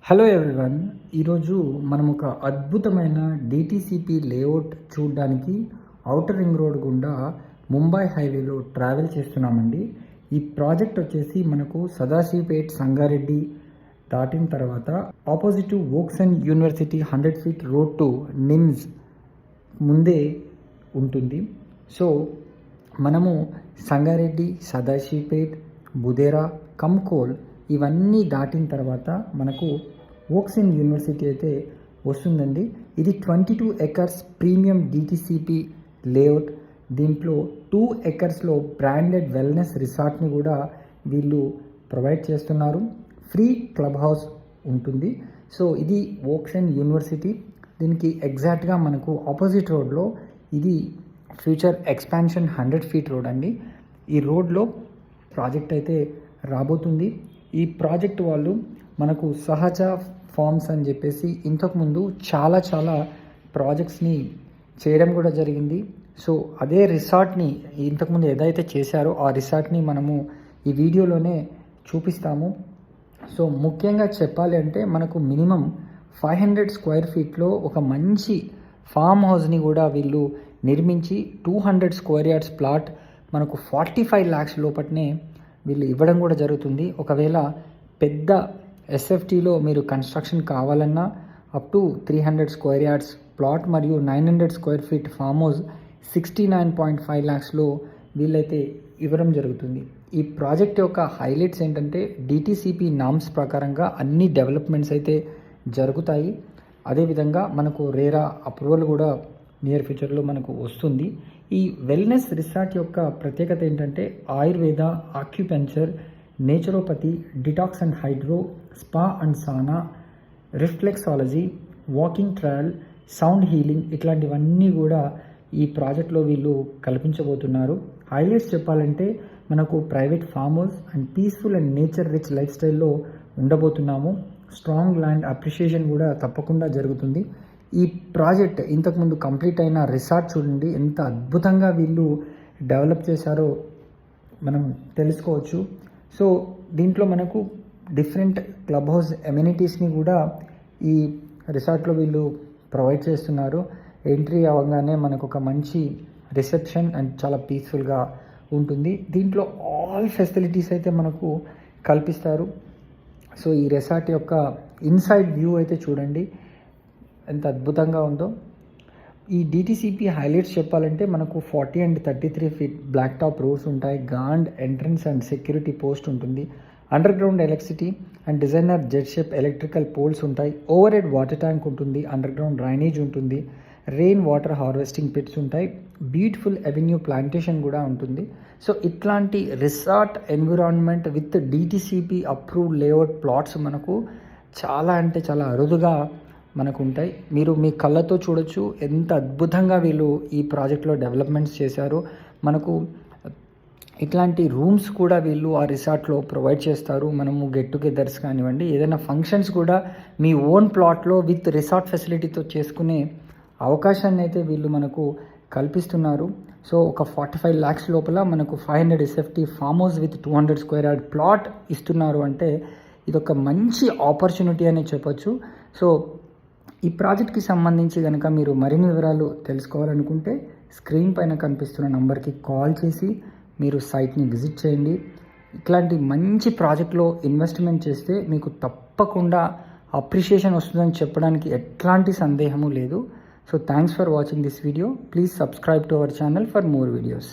Hello everyone, ఈరోజు మనం ఒక అద్భుతమైన డిటిసిపి లేఅవుట్ చూడడానికి ఔటర్ రింగ్ రోడ్ గుండా ముంబై హైవేలో ట్రావెల్ చేస్తున్నామండి. ఈ ప్రాజెక్ట్ వచ్చేసి మనకు సదాశివపేట్ సంగారెడ్డి దాటిన తర్వాత opposite to Woxsen university 100 feet road to NIMS ముందే ఉంటుంది. సో మనము సంగారెడ్డి, సదాశివపేట్, బుదేరా, కంకోల్ ఇవన్నీ దాటిన తర్వాత మనకు వోక్సన్ యూనివర్సిటీ అయితే వస్తుందండి. ఇది 22 acres ప్రీమియం డిటిసిపి లేఅవుట్. దీంట్లో 2 acresలో బ్రాండెడ్ వెల్నెస్ రిసార్ట్ని కూడా వీళ్ళు ప్రొవైడ్ చేస్తున్నారు. ఫ్రీ క్లబ్ హౌస్ ఉంటుంది. సో ఇది వోక్సన్ యూనివర్సిటీ. దీనికి ఎగ్జాక్ట్గా మనకు ఆపోజిట్ రోడ్లో ఇది ఫ్యూచర్ ఎక్స్పాన్షన్ 100 feet రోడ్ అండి. ఈ రోడ్లో ప్రాజెక్ట్ అయితే రాబోతుంది. ఈ ప్రాజెక్ట్ వాళ్ళు మనకు సహజ ఫార్మ్స్ అని చెప్పేసి ఇంతకుముందు చాలా ప్రాజెక్ట్స్ని చేయడం కూడా జరిగింది. సో అదే రిసార్ట్ని ఇంతకుముందు ఏదైతే చేశారో ఆ రిసార్ట్ని మనము ఈ వీడియోలోనే చూపిస్తాము. సో ముఖ్యంగా చెప్పాలి అంటే మనకు మినిమం 500 square feetలో ఒక మంచి ఫామ్ హౌస్ని కూడా వీళ్ళు నిర్మించి 200 square yards ప్లాట్ మనకు 45 lakhs లోపట్నే వీళ్ళు ఇవ్వడం కూడా జరుగుతుంది. ఒకవేళ పెద్ద ఎస్ఎఫ్టీలో మీరు కన్స్ట్రక్షన్ కావాలన్నా up to 300 square yards plot మరియు 900 square feet ఫామ్ హౌస్ 69.5 lakhsలో వీళ్ళైతే ఇవ్వడం జరుగుతుంది. ఈ ప్రాజెక్ట్ యొక్క హైలైట్స్ ఏంటంటే డిటిసిపి నామ్స్ ప్రకారంగా అన్ని డెవలప్మెంట్స్ అయితే జరుగుతాయి. అదేవిధంగా మనకు రేరా అప్రూవల్ కూడా నియర్ ఫ్యూచర్లో మనకు వస్తుంది. ఈ వెల్నెస్ రిసార్ట్ యొక్క ప్రత్యేకత ఏంటంటే Ayurveda, acupuncture, naturopathy, detox and hydro, spa and sauna, reflexology, walking trail, sound healing ఇట్లాంటివన్నీ కూడా ఈ ప్రాజెక్ట్లో వీళ్ళు కల్పించబోతున్నారు. హైలైట్స్ చెప్పాలంటే మనకు private farm house and peaceful and nature rich life స్టైల్లో ఉండబోతున్నాము. స్ట్రాంగ్ ల్యాండ్ అప్రిషియేషన్ కూడా తప్పకుండా జరుగుతుంది. ఈ ప్రాజెక్ట్ ఇంతకుముందు కంప్లీట్ అయిన రిసార్ట్ చూడండి ఎంత అద్భుతంగా వీళ్ళు డెవలప్ చేశారో మనం తెలుసుకోవచ్చు. సో దీంట్లో మనకు డిఫరెంట్ క్లబ్ హౌస్ ఎమ్యూనిటీస్ని కూడా ఈ రిసార్ట్లో వీళ్ళు ప్రొవైడ్ చేస్తున్నారు. ఎంట్రీ అవ్వగానే మనకు ఒక మంచి రిసెప్షన్ అండ్ చాలా పీస్ఫుల్గా ఉంటుంది. దీంట్లో ఆల్ ఫెసిలిటీస్ అయితే మనకు కల్పిస్తారు. సో ఈ రిసార్ట్ యొక్క ఇన్సైడ్ వ్యూ అయితే చూడండి ఎంత అద్భుతంగా ఉందో. ఈ డిటిసిపి హైలైట్స్ చెప్పాలంటే మనకు 40 and 33 feet black top roads ఉంటాయి. Grand entrance and security post ఉంటుంది. Underground electricity and designer jet shape electrical poles ఉంటాయి. ఓవర్ హెడ్ వాటర్ ట్యాంక్ ఉంటుంది. అండర్ గ్రౌండ్ డ్రైనేజ్ ఉంటుంది. రెయిన్ వాటర్ హార్వెస్టింగ్ పిట్స్ ఉంటాయి. Beautiful avenue plantation కూడా ఉంటుంది. So ఇట్లాంటి resort environment with DTCP approved layout plots మనకు చాలా అంటే చాలా అరుదుగా మనకు ఉంటాయి. మీరు మీ కళ్ళతో చూడొచ్చు ఎంత అద్భుతంగా వీళ్ళు ఈ ప్రాజెక్ట్లో డెవలప్మెంట్స్ చేశారు. మనకు ఇట్లాంటి రూమ్స్ కూడా వీళ్ళు ఆ రిసార్ట్లో ప్రొవైడ్ చేస్తారు. మనము గెట్ టుగెదర్స్ కానివ్వండి, ఏదైనా ఫంక్షన్స్ కూడా మీ ఓన్ ప్లాట్లో విత్ రిసార్ట్ ఫెసిలిటీతో చేసుకునే అవకాశాన్ని అయితే వీళ్ళు మనకు కల్పిస్తున్నారు. సో ఒక 45 lakhs లోపల మనకు 500 SFT farm house with 200 square yard plot ఇస్తున్నారు అంటే ఇదొక మంచి ఆపర్చునిటీ అని చెప్పొచ్చు. సో ఈ ప్రాజెక్ట్కి సంబంధించి కనుక మీరు మరిన్ని వివరాలు తెలుసుకోవాలనుకుంటే స్క్రీన్ పైన కనిపిస్తున్న నంబర్కి కాల్ చేసి మీరు సైట్ని విజిట్ చేయండి. ఇట్లాంటి మంచి ప్రాజెక్ట్లో ఇన్వెస్ట్మెంట్ చేస్తే మీకు తప్పకుండా అప్రిషియేషన్ వస్తుందని చెప్పడానికి ఎట్లాంటి సందేహము లేదు. So thanks for watching this video. Please subscribe to our channel for more videos.